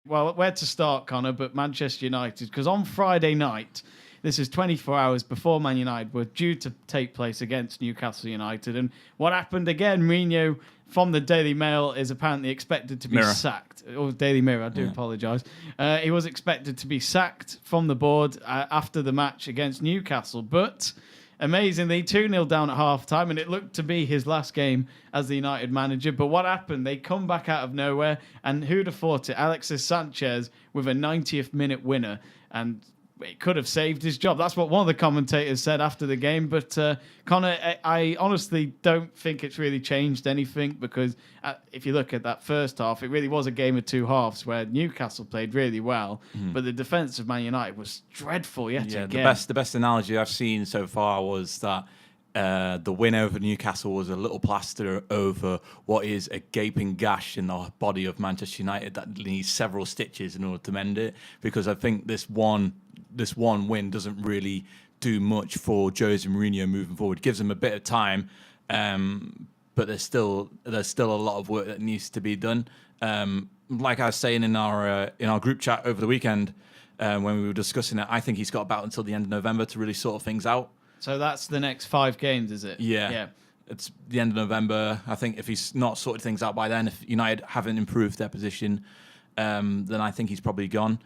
well, where to start, Conor, but Manchester United, because on Friday night, this is 24 hours before Man United were due to take place against Newcastle United. And what happened again, Mourinho from the Daily Mail is apparently expected to be sacked. Or Daily Mirror, I do apologise. He was expected to be sacked from the board after the match against Newcastle. But amazingly, 2-0 down at half-time, and it looked to be his last game as the United manager. But what happened? They come back out of nowhere, and who'd have thought it? Alexis Sanchez with a 90th minute winner, and it could have saved his job. That's what one of the commentators said after the game. But Conor, I honestly don't think it's really changed anything, because if you look at that first half, it really was a game of two halves where Newcastle played really well, but the defence of Man United was dreadful yet again. The best analogy I've seen so far was that the win over Newcastle was a little plaster over what is a gaping gash in the body of Manchester United that needs several stitches in order to mend it. Because I think this one win doesn't really do much for Jose Mourinho moving forward. It gives him a bit of time, but there's still a lot of work that needs to be done. Like I was saying in our group chat over the weekend when we were discussing it, I think he's got about until the end of November to really sort things out. So that's the next 5 games, is it? Yeah. It's the end of November. I think if he's not sorted things out by then, if United haven't improved their position, then I think he's probably gone.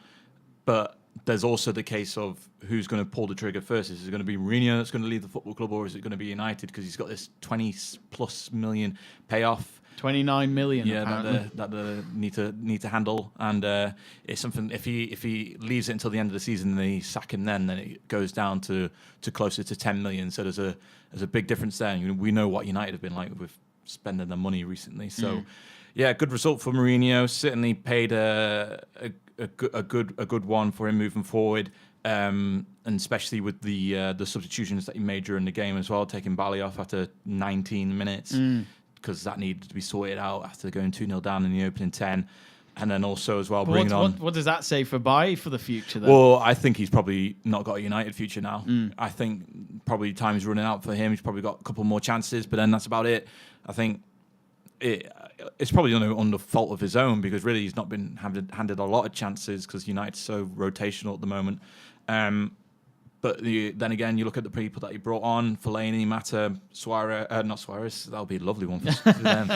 But there's also the case of who's going to pull the trigger first. Is it going to be Mourinho that's going to leave the football club, or is it going to be United? Because he's got this 20+ million payoff. 29 million. Yeah, that they need to handle, and it's something. If he leaves it until the end of the season, and they sack him, then it goes down to closer to 10 million. So there's a big difference there. We know what United have been like with spending their money recently. So yeah, good result for Mourinho. Certainly paid a good one for him moving forward, and especially with the substitutions that he made during the game as well, taking Bally off after 19 minutes. Because that needed to be sorted out after going 2-0 down in the opening 10. And then also as well bringing on... What does that say for Bailly for the future then? Well, I think he's probably not got a United future now. I think probably time's running out for him. He's probably got a couple more chances, but then that's about it. I think it's probably under fault of his own, because really he's not been handed a lot of chances because United's so rotational at the moment. But then again, you look at the people that he brought on: Fellaini, Mata, not Suarez. That would be a lovely one for them.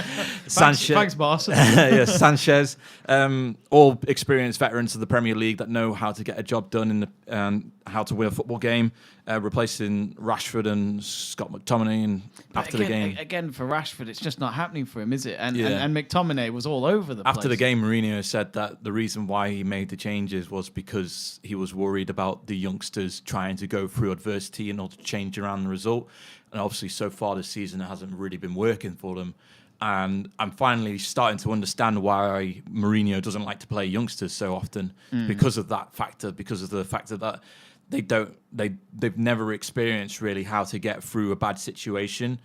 Sanchez. Thanks, boss. Sanchez. All experienced veterans of the Premier League that know how to get a job done and how to win a football game. Replacing Rashford and Scott McTominay after the game. Again, for Rashford, it's just not happening for him, is it? And McTominay was all over the place. After the game, Mourinho said that the reason why he made the changes was because he was worried about the youngsters trying to go through adversity in order to change around the result. And obviously, so far this season, it hasn't really been working for them. And I'm finally starting to understand why Mourinho doesn't like to play youngsters so often, because of that factor, because of the factor that they've never experienced really how to get through a bad situation,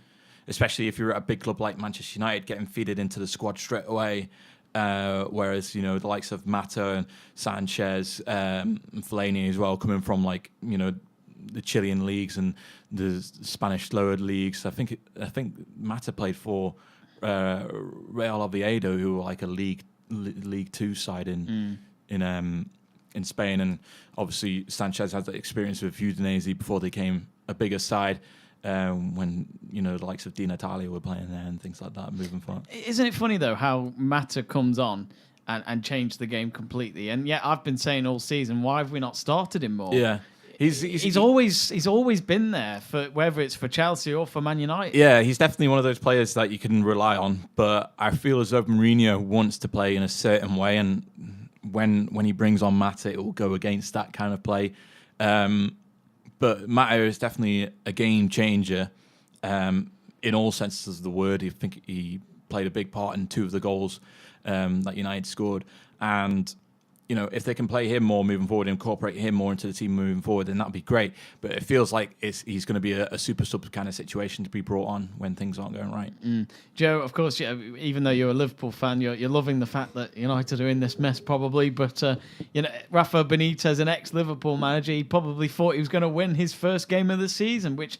especially if you're at a big club like Manchester United, getting feeded into the squad straight away. Whereas the likes of Mata and Sanchez and Fellaini as well, coming from the Chilean leagues and the Spanish lower leagues. I think Mata played for Real Oviedo, who were like a League 2 side in Spain, and obviously Sanchez had the experience with Udinese before they became a bigger side, when the likes of Di Natalia were playing there and things like that moving forward. Isn't it funny though how Mata comes on and changed the game completely? And yet I've been saying all season, why have we not started him more? Yeah. He's always been there, for whether it's for Chelsea or for Man United. Yeah, he's definitely one of those players that you can rely on. But I feel as though Mourinho wants to play in a certain way, and when he brings on Mata, it will go against that kind of play. But Mata is definitely a game changer in all senses of the word. I think he played a big part in 2 of the goals that United scored, and if they can play him more moving forward, incorporate him more into the team moving forward, then that'd be great. But it feels like he's going to be a super sub kind of situation to be brought on when things aren't going right. Joe, of course, even though you're a Liverpool fan, you're loving the fact that United are in this mess probably. But Rafa Benitez, an ex-Liverpool manager, he probably thought he was going to win his first game of the season, which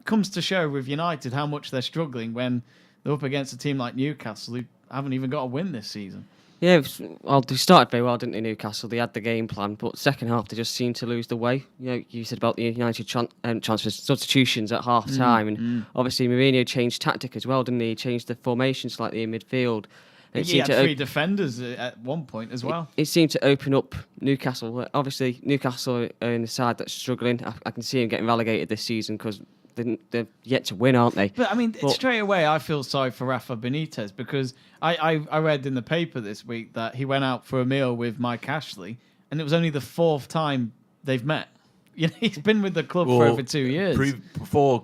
comes to show with United how much they're struggling when they're up against a team like Newcastle, who haven't even got a win this season. Yeah, well, they started very well, didn't they, Newcastle? They had the game plan, but second half they just seemed to lose the way. You said about the United transfers, substitutions at half time, and obviously Mourinho changed tactic as well, didn't he? He changed the formation slightly in midfield. He had 3 defenders at one point as well. It seemed to open up Newcastle. Obviously, Newcastle are in the side that's struggling. I can see him getting relegated this season because they're yet to win, aren't they? But I mean, straight away, I feel sorry for Rafa Benitez because I read in the paper this week that he went out for a meal with Mike Ashley, and it was only the 4th time they've met. He's been with the club for over 2 years. Before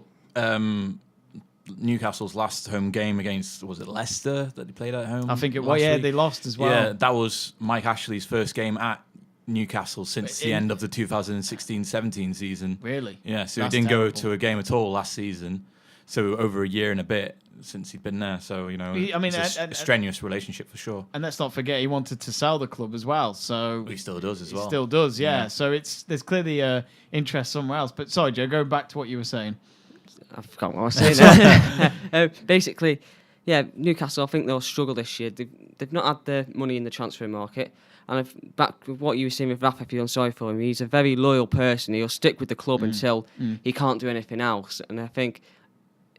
Newcastle's last home game against, was it Leicester that they played at home? I think it was. Yeah, they lost as well. Yeah, that was Mike Ashley's first game at Newcastle since the end of the 2016-17 season. Really? Yeah, so he didn't go to a game at all last season. So over a year and a bit since he'd been there. So, it's a strenuous relationship for sure. And let's not forget, he wanted to sell the club as well. So he still does as well. He still does, yeah. So there's clearly interest somewhere else. But sorry, Joe, going back to what you were saying. I forgot what I was saying. Basically, yeah, Newcastle, I think they'll struggle this year. They've not had the money in the transfer market. And back with what you were saying with Rafa, if you're sorry for him, he's a very loyal person. He'll stick with the club until he can't do anything else. And I think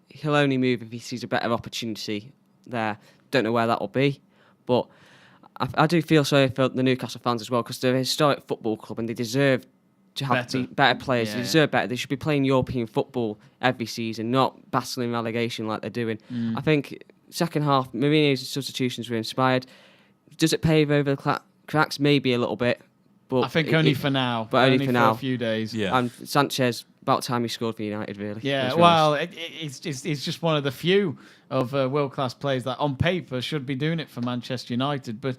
he'll only move if he sees a better opportunity there. Don't know where that will be. But I do feel sorry for the Newcastle fans as well because they're a historic football club and they deserve to have better players. Yeah, they deserve better. They should be playing European football every season, not battling relegation like they're doing. I think second half, Mourinho's substitutions were inspired. Does it pave over the cracks? Maybe a little bit. But I think only for now. But only for now. A few days. Yeah. And Sanchez, about time he scored for United, really. Yeah, well, it's just one of the few of world-class players that on paper should be doing it for Manchester United. But,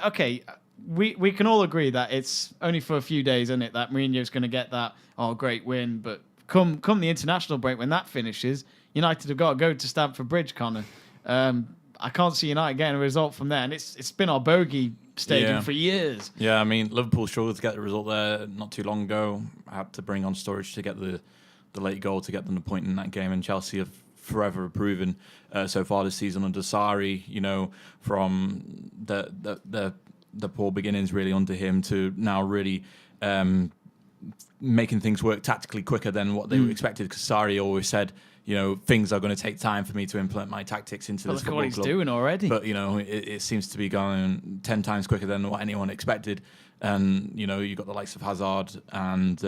okay, we can all agree that it's only for a few days, isn't it, that Mourinho's going to get that, great win. But come the international break, when that finishes, United have got to go to Stamford Bridge, Conor. I can't see United getting a result from there. And it's been our bogey stadium for years. Yeah, I mean, Liverpool struggled to get the result there not too long ago. I had to bring on Sturridge to get the late goal to get them the point in that game. And Chelsea have forever proven so far this season under Sarri, from the poor beginnings really under him to now really making things work tactically quicker than what they were expected. Because Sarri always said, things are going to take time for me to implement my tactics into this football club. Look what he's doing already. But, it seems to be going 10 times quicker than what anyone expected. And, you've got the likes of Hazard and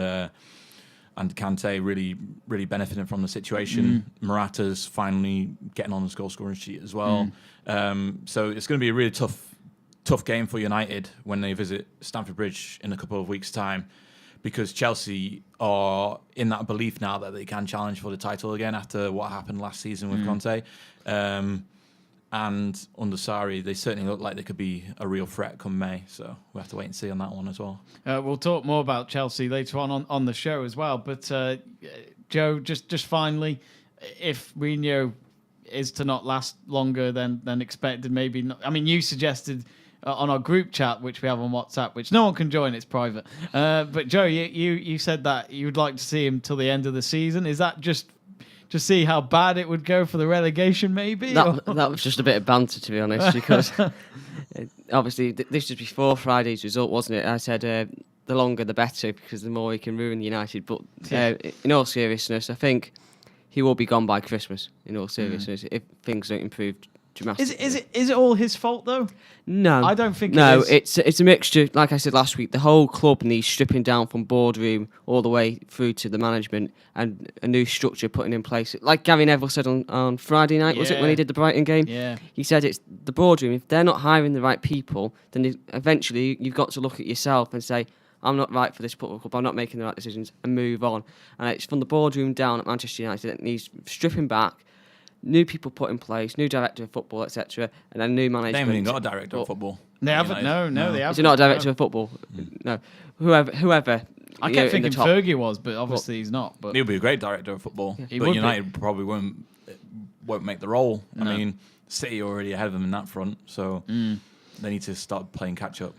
Kante really, really benefiting from the situation. Morata's finally getting on the goal-scoring sheet as well. So it's going to be a really tough game for United when they visit Stamford Bridge in a couple of weeks' time. Because Chelsea are in that belief now that they can challenge for the title again after what happened last season with Conte. And under Sarri, they certainly look like they could be a real threat come May. So we'll have to wait and see on that one as well. We'll talk more about Chelsea later on the show as well. But Joe, just finally, if Mourinho is to not last longer than expected, maybe not. I mean, you suggested on our group chat, which we have on WhatsApp, which no one can join, it's private. But Joe, you said that you would like to see him till the end of the season. Is that just to see how bad it would go for the relegation, maybe? That was just a bit of banter, to be honest, because obviously this was before Friday's result, wasn't it? I said the longer the better, because the more he can ruin United. But in all seriousness, I think he will be gone by Christmas, in all seriousness, if things don't improve dramatically. Is it all his fault though? No, I don't think. No, it is. it's a mixture. Like I said last week, the whole club needs stripping down from boardroom all the way through to the management and a new structure putting in place. Like Gary Neville said on Friday night, was it when he did the Brighton game? Yeah, he said it's the boardroom. If they're not hiring the right people, then eventually you've got to look at yourself and say, I'm not right for this football club, I'm not making the right decisions, and move on. And it's from the boardroom down at Manchester United that needs stripping back. New people put in place, new director of football, etc., and then new management. They haven't even got a director of football. They haven't. No, they haven't. Is he not a director of football? No. Whoever. I kept thinking Fergie was, but obviously he's not. But he'll be a great director of football. Yeah. But United probably won't make the role. No. I mean, City already ahead of them in that front, so they need to start playing catch up.